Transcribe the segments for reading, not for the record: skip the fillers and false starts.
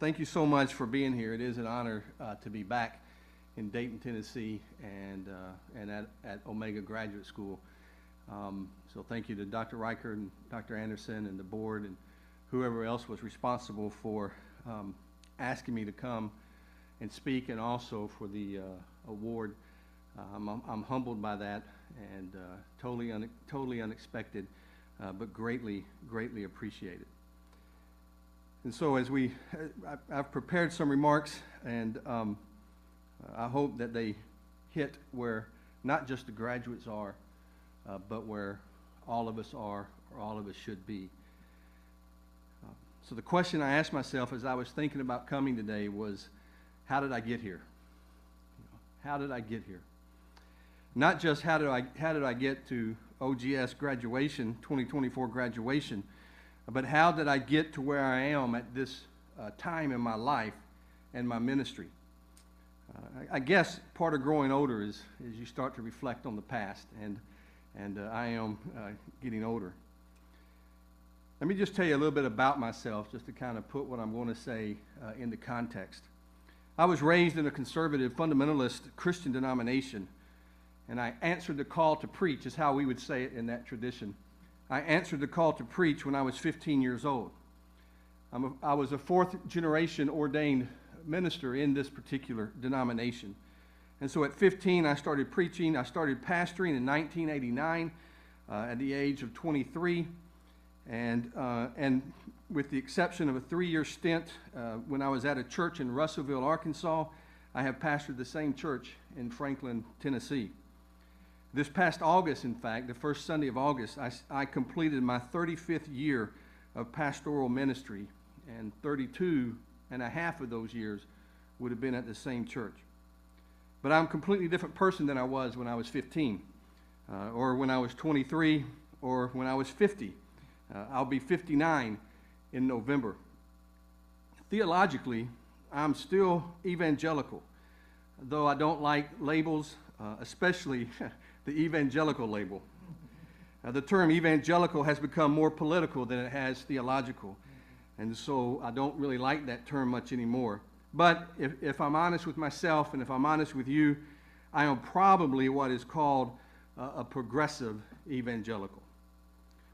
Thank you so much for being here. It is an honor to be back in Dayton, Tennessee, and at Omega Graduate School. So thank you to Dr. Riker and Dr. Anderson and the board and whoever else was responsible for asking me to come and speak, and also for the award. I'm humbled by that, and totally unexpected, but greatly appreciated. And so as I've prepared some remarks, and I hope that they hit where not just the graduates are, but where all of us are, or all of us should be. So the question I asked myself as I was thinking about coming today was, how did I get here? How did I get here? Not just how did I get to OGS graduation, 2024 graduation, but how did I get to where I am at this time in my life and my ministry? I guess part of growing older is you start to reflect on the past, and I am getting older. Let me just tell you a little bit about myself, just to kind of put what I'm going to say into context. I was raised in a conservative, fundamentalist Christian denomination, and I answered the call to preach, is how we would say it in that tradition. I answered the call to preach when I was 15 years old. I was a fourth generation ordained minister in this particular denomination. And so at 15, I started preaching. I started pastoring in 1989 at the age of 23. And with the exception of a 3-year stint when I was at a church in Russellville, Arkansas, I have pastored the same church in Franklin, Tennessee. This past August, in fact, the first Sunday of August, I completed my 35th year of pastoral ministry, and 32 and a half of those years would have been at the same church. But I'm a completely different person than I was when I was 15, or when I was 23, or when I was 50. I'll be 59 in November. Theologically, I'm still evangelical, though I don't like labels, especially the evangelical label. The term evangelical has become more political than it has theological, and so I don't really like that term much anymore. But if I'm honest with myself, and if I'm honest with you, I am probably what is called a progressive evangelical.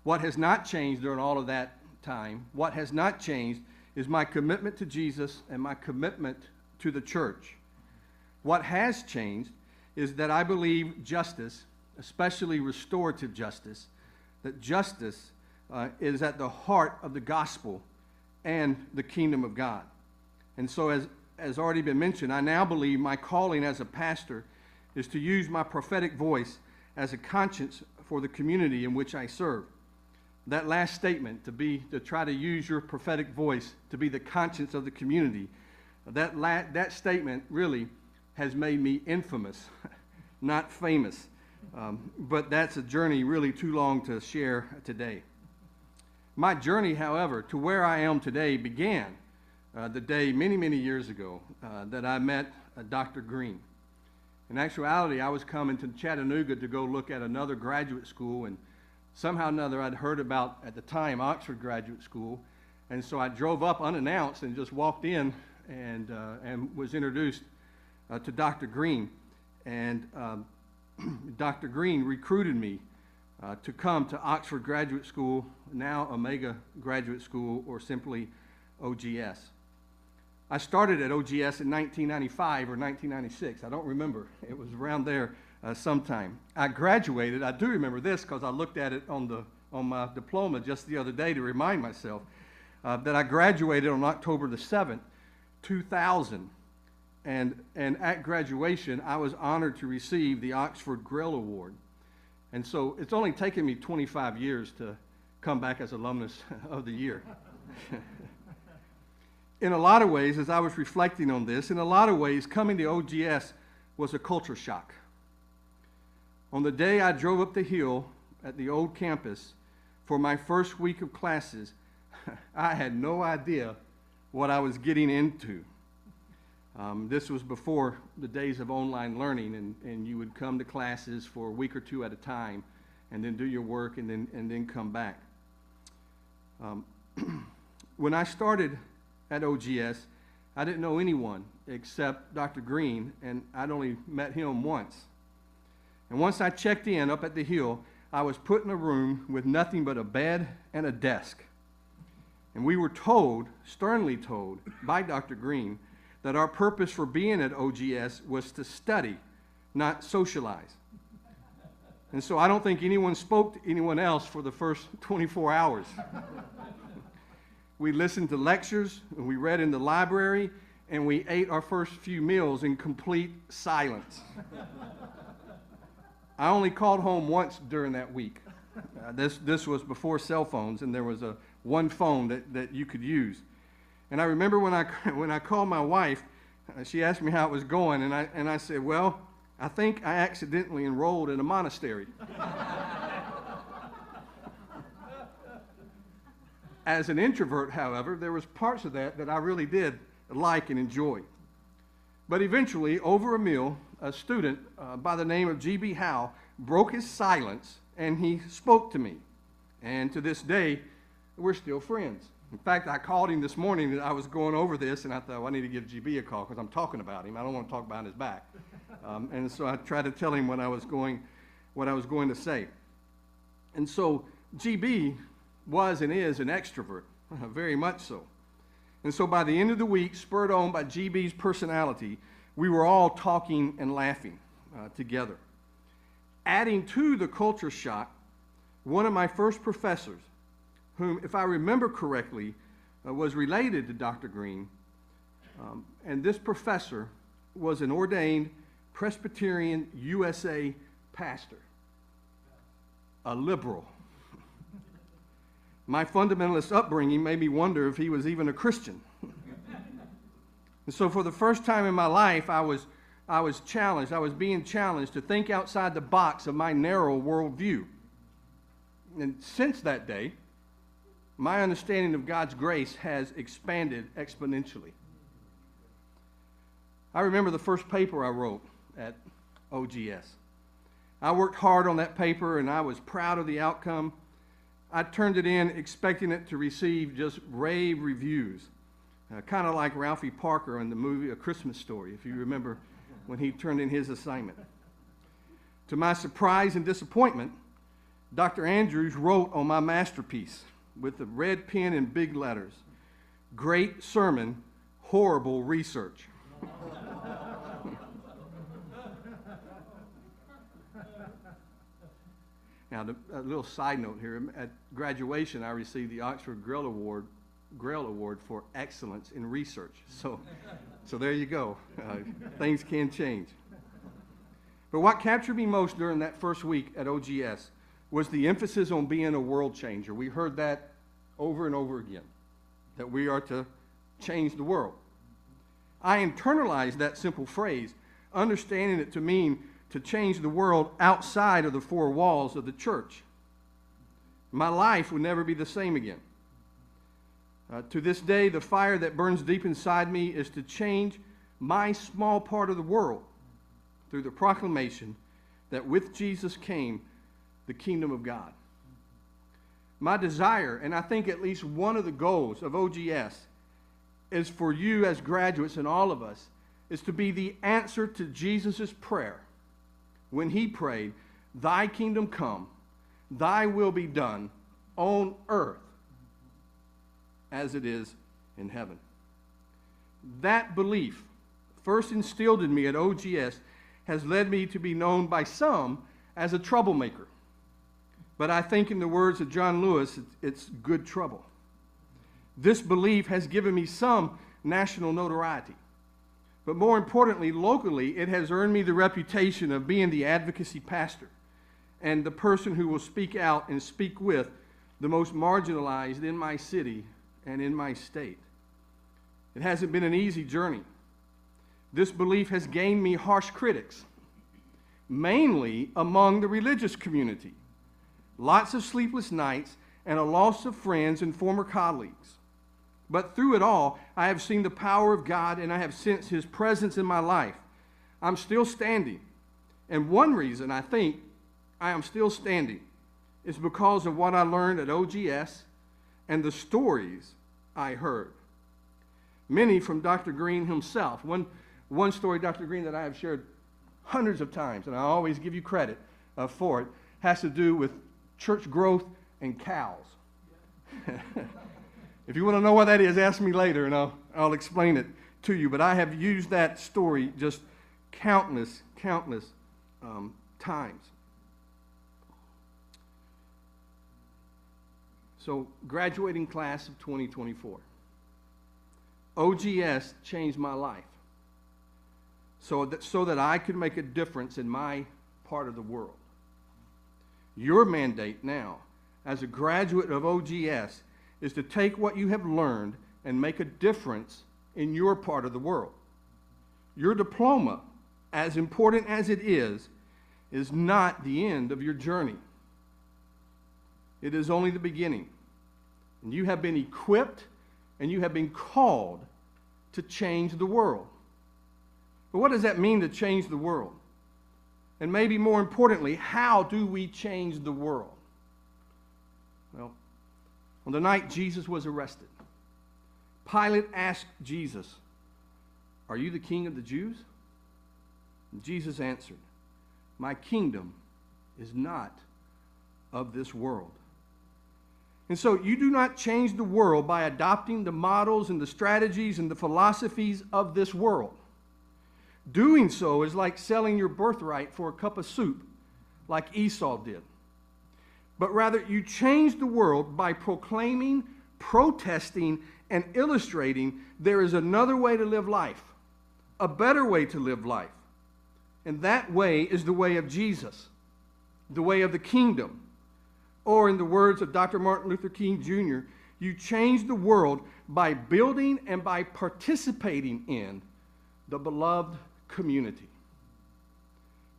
What has not changed during all of that time, what has not changed is my commitment to Jesus and my commitment to the church. What has changed is that I believe justice, especially restorative justice, that justice is at the heart of the gospel and the kingdom of God. And so as already been mentioned, I now believe my calling as a pastor is to use my prophetic voice as a conscience for the community in which I serve. That last statement, to try to use your prophetic voice to be the conscience of the community, that statement really has made me infamous, not famous. But that's a journey really too long to share today. My journey, however, to where I am today began the day many years ago that I met Dr. Green. In actuality, I was coming to Chattanooga to go look at another graduate school, and somehow or another I'd heard about, at the time, Oxford Graduate School, and so I drove up unannounced and just walked in and was introduced to Dr. Green. And Dr. Green recruited me to come to Oxford Graduate School, now Omega Graduate School, or simply OGS. I started at OGS in 1995 or 1996. I don't remember. It was around there sometime. I graduated. I do remember this because I looked at it on my diploma just the other day to remind myself that I graduated on October the 7th, 2000. And at graduation, I was honored to receive the Oxford Grill Award. And so it's only taken me 25 years to come back as Alumnus of the Year. In a lot of ways, as I was reflecting on this, in a lot of ways, coming to OGS was a culture shock. On the day I drove up the hill at the old campus for my first week of classes, I had no idea what I was getting into. This was before the days of online learning, and you would come to classes for a week or two at a time, and then do your work, and then come back. When I started at OGS, I didn't know anyone except Dr. Green, and I'd only met him once. And once I checked in up at the Hill, I was put in a room with nothing but a bed and a desk. And we were told, sternly told, by Dr. Green, that our purpose for being at OGS was to study, not socialize. And so I don't think anyone spoke to anyone else for the first 24 hours. We listened to lectures, and we read in the library, and we ate our first few meals in complete silence. I only called home once during that week. This was before cell phones, and there was one phone that you could use. And I remember when I called my wife, she asked me how it was going, and I said, well, I think I accidentally enrolled in a monastery. As an introvert, however, there was parts of that I really did like and enjoy. But eventually, over a meal, a student by the name of G.B. Howe broke his silence, and he spoke to me. And to this day, we're still friends. In fact, I called him this morning, and I was going over this, and I thought, well, I need to give GB a call because I'm talking about him. I don't want to talk behind his back. And so I tried to tell him what I was going to say. And so GB was and is an extrovert, very much so. And so by the end of the week, spurred on by GB's personality, we were all talking and laughing together. Adding to the culture shock, one of my first professors, whom, if I remember correctly, was related to Dr. Green, and this professor was an ordained Presbyterian USA pastor, a liberal. My fundamentalist upbringing made me wonder if he was even a Christian. And so for the first time in my life, I was being challenged to think outside the box of my narrow worldview. And since that day, my understanding of God's grace has expanded exponentially. I remember the first paper I wrote at OGS. I worked hard on that paper, and I was proud of the outcome. I turned it in expecting it to receive just rave reviews, kind of like Ralphie Parker in the movie A Christmas Story, if you remember when he turned in his assignment. To my surprise and disappointment, Dr. Andrews wrote on my masterpiece with a red pen in big letters, "Great sermon, horrible research." Now, a little side note here. At graduation, I received the Oxford Grail Award for excellence in research. So there you go. Things can change. But what captured me most during that first week at OGS was the emphasis on being a world changer. We heard that over and over again, that we are to change the world. I internalized that simple phrase, understanding it to mean to change the world outside of the four walls of the church. My life would never be the same again. To this day, the fire that burns deep inside me is to change my small part of the world through the proclamation that with Jesus came the kingdom of God. My desire, and I think at least one of the goals of OGS, is for you as graduates and all of us, is to be the answer to Jesus' prayer when he prayed, "Thy kingdom come, thy will be done on earth as it is in heaven." That belief, first instilled in me at OGS, has led me to be known by some as a troublemaker. But I think in the words of John Lewis, it's good trouble. This belief has given me some national notoriety. But more importantly, locally, it has earned me the reputation of being the advocacy pastor and the person who will speak out and speak with the most marginalized in my city and in my state. It hasn't been an easy journey. This belief has gained me harsh critics, mainly among the religious community. Lots of sleepless nights and a loss of friends and former colleagues. But through it all, I have seen the power of God, and I have sensed his presence in my life. I'm still standing. And one reason I think I am still standing is because of what I learned at OGS and the stories I heard. many from Dr. Green himself. One story, Dr. Green, that I have shared hundreds of times, and I always give you credit for it, has to do with church growth and cows. If you want to know what that is, ask me later, and I'll explain it to you. But I have used that story just countless times. So, graduating class of 2024. OGS changed my life so that I could make a difference in my part of the world. Your mandate now, as a graduate of OGS, is to take what you have learned and make a difference in your part of the world. Your diploma, as important as it is not the end of your journey. It is only the beginning. And you have been equipped and you have been called to change the world. But what does that mean, to change the world? And maybe more importantly, how do we change the world? Well, on the night Jesus was arrested, Pilate asked Jesus, "Are you the king of the Jews?" And Jesus answered, "My kingdom is not of this world." And so you do not change the world by adopting the models and the strategies and the philosophies of this world. Doing so is like selling your birthright for a cup of soup, like Esau did. But rather, you change the world by proclaiming, protesting, and illustrating there is another way to live life, a better way to live life. And that way is the way of Jesus, the way of the kingdom. Or in the words of Dr. Martin Luther King Jr., you change the world by building and by participating in the beloved community.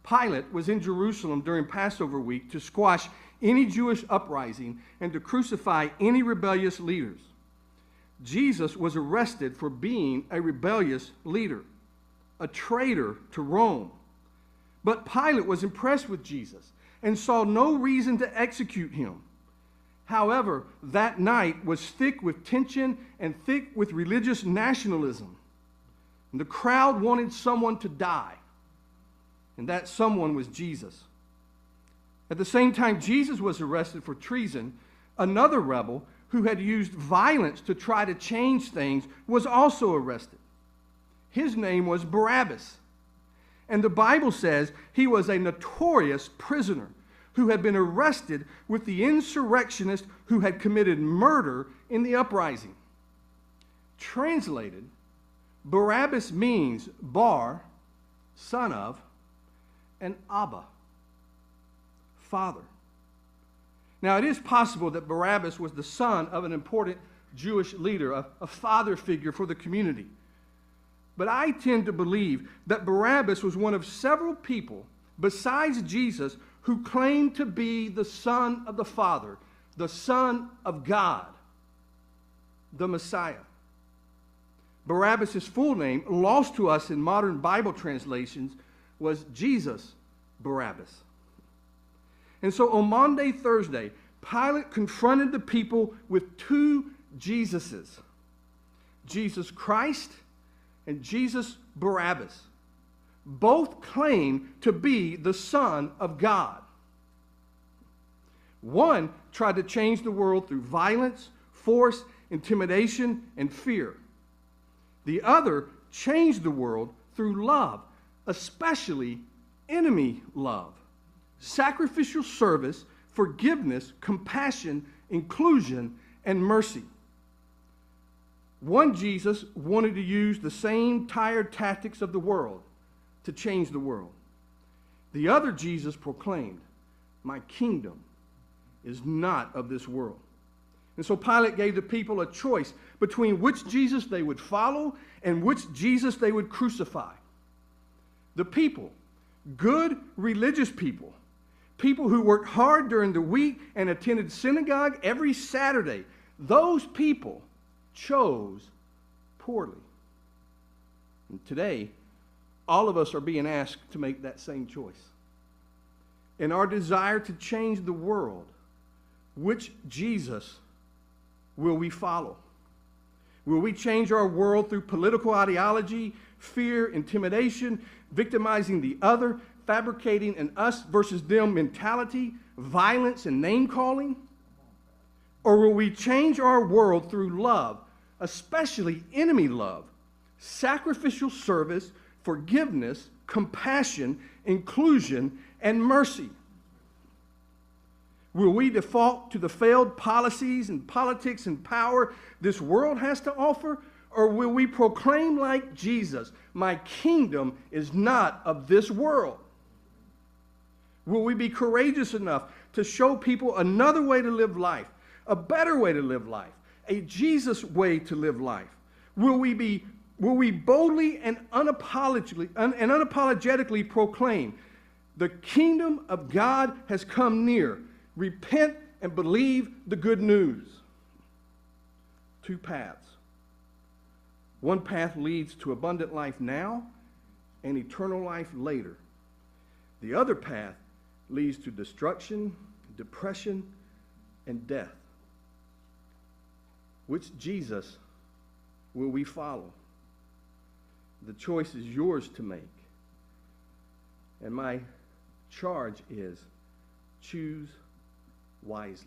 Pilate was in Jerusalem during Passover week to squash any Jewish uprising and to crucify any rebellious leaders. Jesus was arrested for being a rebellious leader, a traitor to Rome. But Pilate was impressed with Jesus and saw no reason to execute him. However, that night was thick with tension and thick with religious nationalism. And the crowd wanted someone to die, and that someone was Jesus. At the same time Jesus was arrested for treason, another rebel who had used violence to try to change things was also arrested. His name was Barabbas. And the Bible says he was a notorious prisoner who had been arrested with the insurrectionists who had committed murder in the uprising. Translated, Barabbas means Bar, son of, and Abba, father. Now, it is possible that Barabbas was the son of an important Jewish leader, a father figure for the community. But I tend to believe that Barabbas was one of several people besides Jesus who claimed to be the Son of the Father, the Son of God, the Messiah. Barabbas' full name, lost to us in modern Bible translations, was Jesus Barabbas. And so on Maundy Thursday, Pilate confronted the people with two Jesuses, Jesus Christ and Jesus Barabbas. Both claim to be the Son of God. One tried to change the world through violence, force, intimidation, and fear. The other changed the world through love, especially enemy love, sacrificial service, forgiveness, compassion, inclusion, and mercy. One Jesus wanted to use the same tired tactics of the world to change the world. The other Jesus proclaimed, "My kingdom is not of this world." And so Pilate gave the people a choice between which Jesus they would follow and which Jesus they would crucify. The people, good religious people, people who worked hard during the week and attended synagogue every Saturday, those people chose poorly. And today, all of us are being asked to make that same choice. In our desire to change the world, which Jesus will we follow? Will we change our world through political ideology, fear, intimidation, victimizing the other, fabricating an us versus them mentality, violence, and name-calling? Or will we change our world through love, especially enemy love, sacrificial service, forgiveness, compassion, inclusion, and mercy? Will we default to the failed policies and politics and power this world has to offer? Or will we proclaim like Jesus, my kingdom is not of this world? Will we be courageous enough to show people another way to live life, a better way to live life, a Jesus way to live life? Will we boldly and unapologetically proclaim, the kingdom of God has come near. Repent and believe the good news. Two paths. One path leads to abundant life now and eternal life later. The other path leads to destruction, depression, and death. Which Jesus will we follow? The choice is yours to make. And my charge is choose wisely.